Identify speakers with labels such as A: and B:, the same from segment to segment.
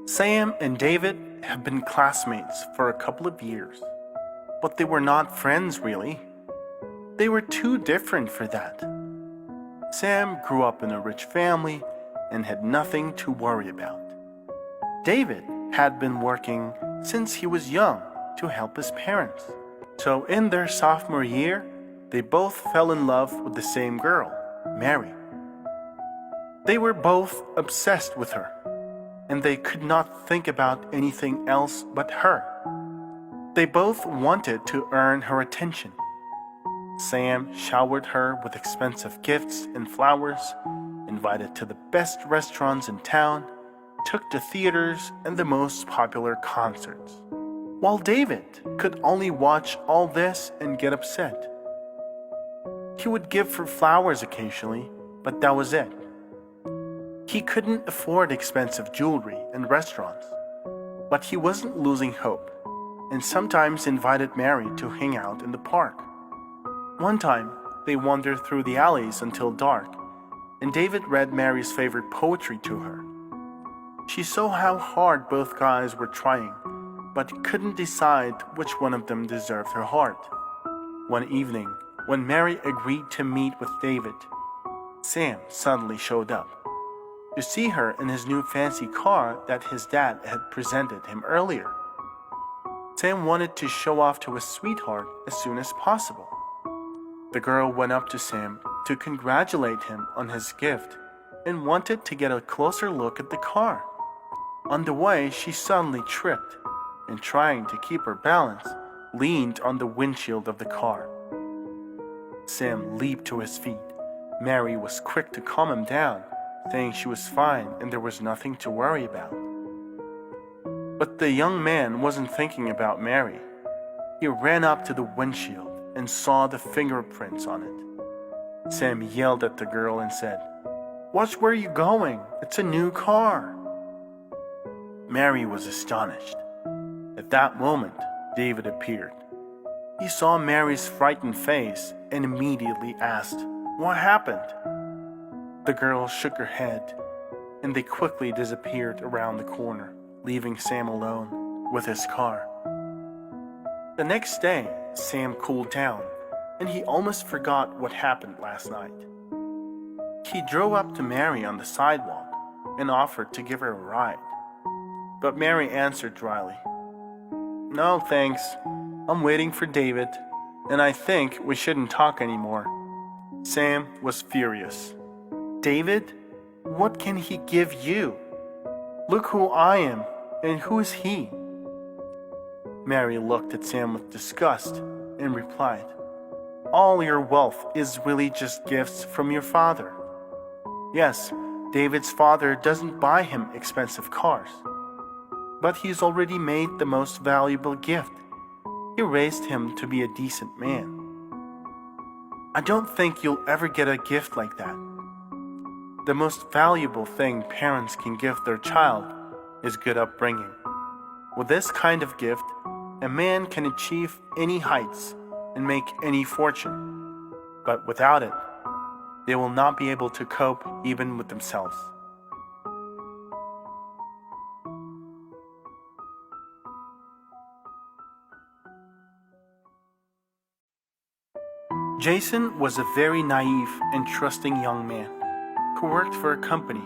A: Sam and David have been classmates for a couple of years, but they were not friends really. They were too different for that. Sam grew up in a rich family and had nothing to worry about. David had been working since he was young to help his parents. So in their sophomore year, they both fell in love with the same girl, Mary. They were both obsessed with her, and they could not think about anything else but her. They both wanted to earn her attention. Sam showered her with expensive gifts and flowers, invited to the best restaurants in town, took to theaters and the most popular concerts, while David could only watch all this and get upset. He would give her flowers occasionally, but that was it. He couldn't afford expensive jewelry and restaurants, but he wasn't losing hope, and sometimes invited Mary to hang out in the park. One time, they wandered through the alleys until dark, and David read Mary's favorite poetry to her. She saw how hard both guys were trying, but couldn't decide which one of them deserved her heart. One evening, when Mary agreed to meet with David, Sam suddenly showed up to see her in his new fancy car that his dad had presented him earlier. Sam wanted to show off to his sweetheart as soon as possible. The girl went up to Sam to congratulate him on his gift and wanted to get a closer look at the car. On the way, she suddenly tripped and, trying to keep her balance, leaned on the windshield of the car. Sam leaped to his feet. Mary was quick to calm him down, saying she was fine and there was nothing to worry about. But the young man wasn't thinking about Mary. He ran up to the windshield and saw the fingerprints on it. Sam yelled at the girl and said, "Watch where you're going. It's a new car." Mary was astonished. At that moment, David appeared. He saw Mary's frightened face and immediately asked, "What happened?" The girl shook her head, and they quickly disappeared around the corner, leaving Sam alone with his car. The next day, Sam cooled down, and he almost forgot what happened last night. He drove up to Mary on the sidewalk and offered to give her a ride. But Mary answered dryly, "No, thanks. I'm waiting for David, and I think we shouldn't talk anymore." Sam was furious. "David? What can he give you? Look who I am, and who is he?" Mary looked at Sam with disgust and replied, "All your wealth is really just gifts from your father. Yes, David's father doesn't buy him expensive cars, but he's already made the most valuable gift. He raised him to be a decent man. I don't think you'll ever get a gift like that. The most valuable thing parents can give their child is good upbringing. With this kind of gift, a man can achieve any heights and make any fortune. But without it, they will not be able to cope even with themselves." Jason was a very naive and trusting young man who worked for a company.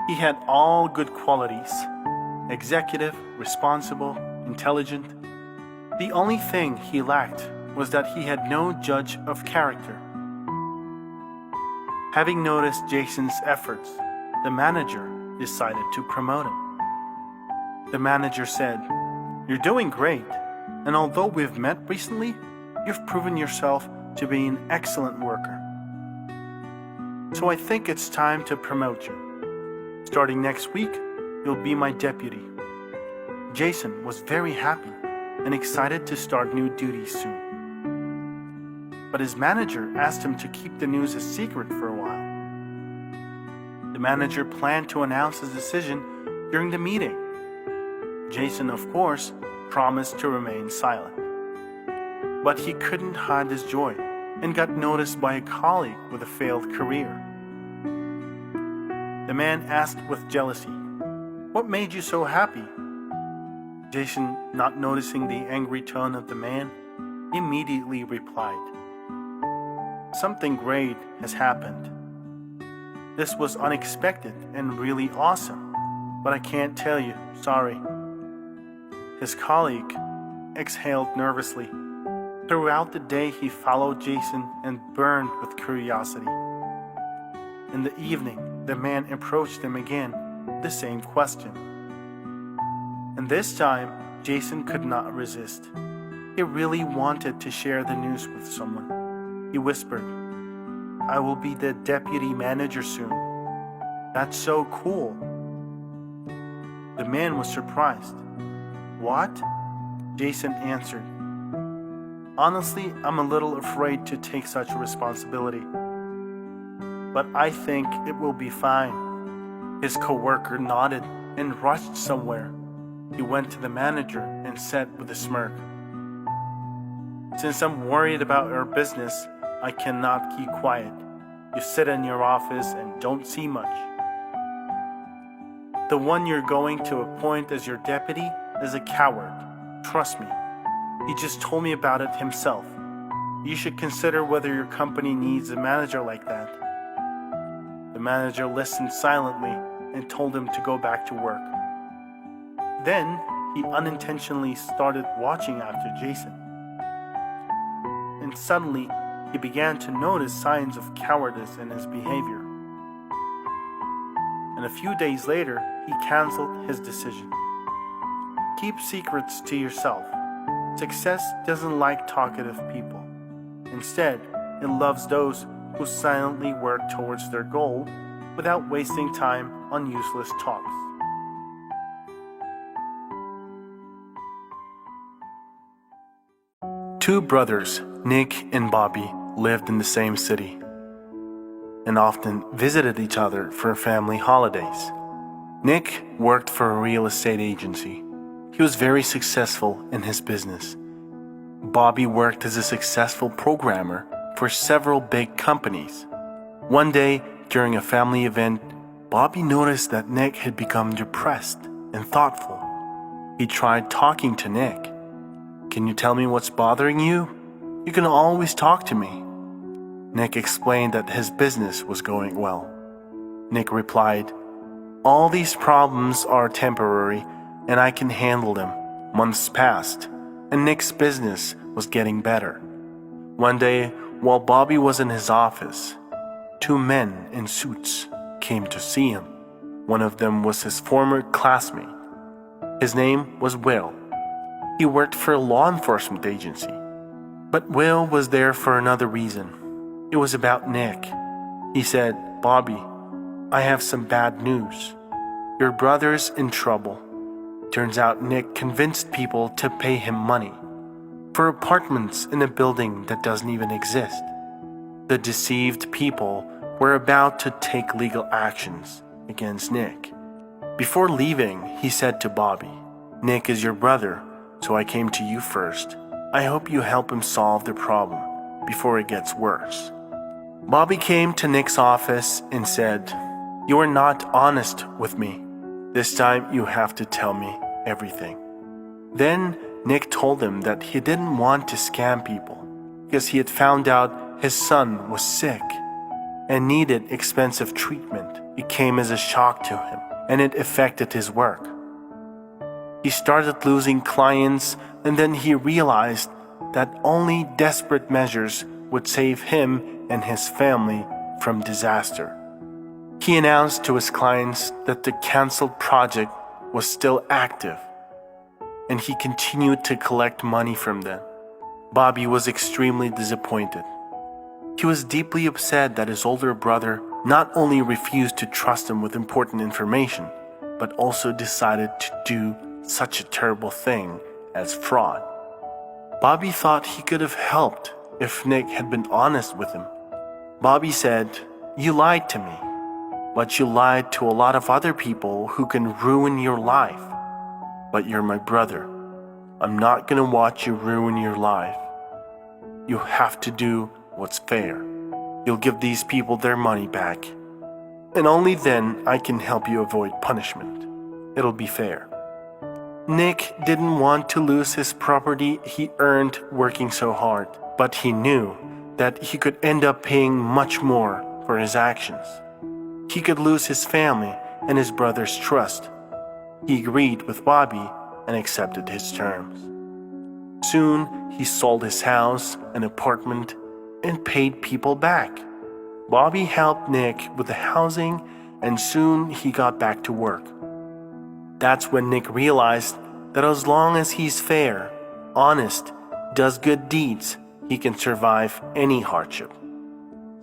A: He had all good qualities: executive, responsible, intelligent. The only thing he lacked was that he had no judge of character. Having noticed Jason's efforts, the manager decided to promote him. The manager said, "You're doing great, and although we've met recently, you've proven yourself to be an excellent worker. So I think it's time to promote you. Starting next week, you'll be my deputy." Jason was very happy and excited to start new duties soon. But his manager asked him to keep the news a secret for a while. The manager planned to announce his decision during the meeting. Jason, of course, promised to remain silent. But he couldn't hide his joy and got noticed by a colleague with a failed career. The man asked with jealousy, What made you so happy? Jason, not noticing the angry tone of the man, immediately replied, "Something great has happened. This was unexpected and really awesome, but I can't tell you, sorry." His colleague exhaled nervously. Throughout the day, he followed Jason and burned with curiosity. In the evening, the man approached him again with the same question. And this time, Jason could not resist. He really wanted to share the news with someone. He whispered, "I will be the deputy manager soon." "That's so cool." The man was surprised. "What?" Jason answered, "Honestly, I'm a little afraid to take such a responsibility. But I think it will be fine." His coworker nodded and rushed somewhere. He went to the manager and said with a smirk, "Since I'm worried about our business, I cannot keep quiet. You sit in your office and don't see much. The one you're going to appoint as your deputy is a coward. Trust me. He just told me about it himself. You should consider whether your company needs a manager like that." The manager listened silently and told him to go back to work. Then he unintentionally started watching after Jason. And suddenly, he began to notice signs of cowardice in his behavior. And a few days later, he canceled his decision. Keep secrets to yourself. Success doesn't like talkative people. Instead, it loves those who silently work towards their goal without wasting time on useless talks. Two brothers, Nick and Bobby, lived in the same city and often visited each other for family holidays. Nick worked for a real estate agency. He was very successful in his business. Bobby worked as a successful programmer for several big companies. One day, during a family event, Bobby noticed that Nick had become depressed and thoughtful. He tried talking to Nick. "Can you tell me what's bothering you? You can always talk to me." Nick explained that his business was going well. Nick replied, "All these problems are temporary and I can handle them." Months passed, and Nick's business was getting better. One day, while Bobby was in his office, two men in suits came to see him. One of them was his former classmate. His name was Will. He worked for a law enforcement agency. But Will was there for another reason. It was about Nick. He said, "Bobby, I have some bad news. Your brother's in trouble." Turns out Nick convinced people to pay him money for apartments in a building that doesn't even exist. The deceived people were about to take legal actions against Nick. Before leaving, he said to Bobby, "Nick is your brother, so I came to you first. I hope you help him solve the problem before it gets worse." Bobby came to Nick's office and said, "You are not honest with me. This time you have to tell me everything." Then Nick told him that he didn't want to scam people because he had found out his son was sick and needed expensive treatment. It came as a shock to him, and it affected his work. He started losing clients, and then he realized that only desperate measures would save him and his family from disaster. He announced to his clients that the canceled project was still active, and he continued to collect money from them. Bobby was extremely disappointed. He was deeply upset that his older brother not only refused to trust him with important information, but also decided to do such a terrible thing as fraud. Bobby thought he could have helped if Nick had been honest with him. Bobby said, "You lied to me, but you lied to a lot of other people who can ruin your life. But you're my brother. I'm not gonna watch you ruin your life. You have to do what's fair. You'll give these people their money back, and only then I can help you avoid punishment." it'll be fair. Nick didn't want to lose his property he earned working so hard, but he knew that he could end up paying much more for his actions. He could lose his family and his brother's trust. He agreed with Bobby and accepted his terms. Soon, he sold his house and apartment and paid people back. Bobby helped Nick with the housing, and soon he got back to work. That's when Nick realized that as long as he's fair, honest, does good deeds, he can survive any hardship.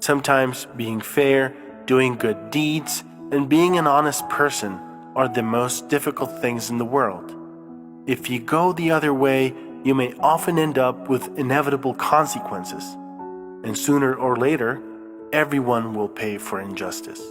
A: Sometimes being fair, doing good deeds, and being an honest person are the most difficult things in the world. If you go the other way, you may often end up with inevitable consequences, and sooner or later, everyone will pay for injustice.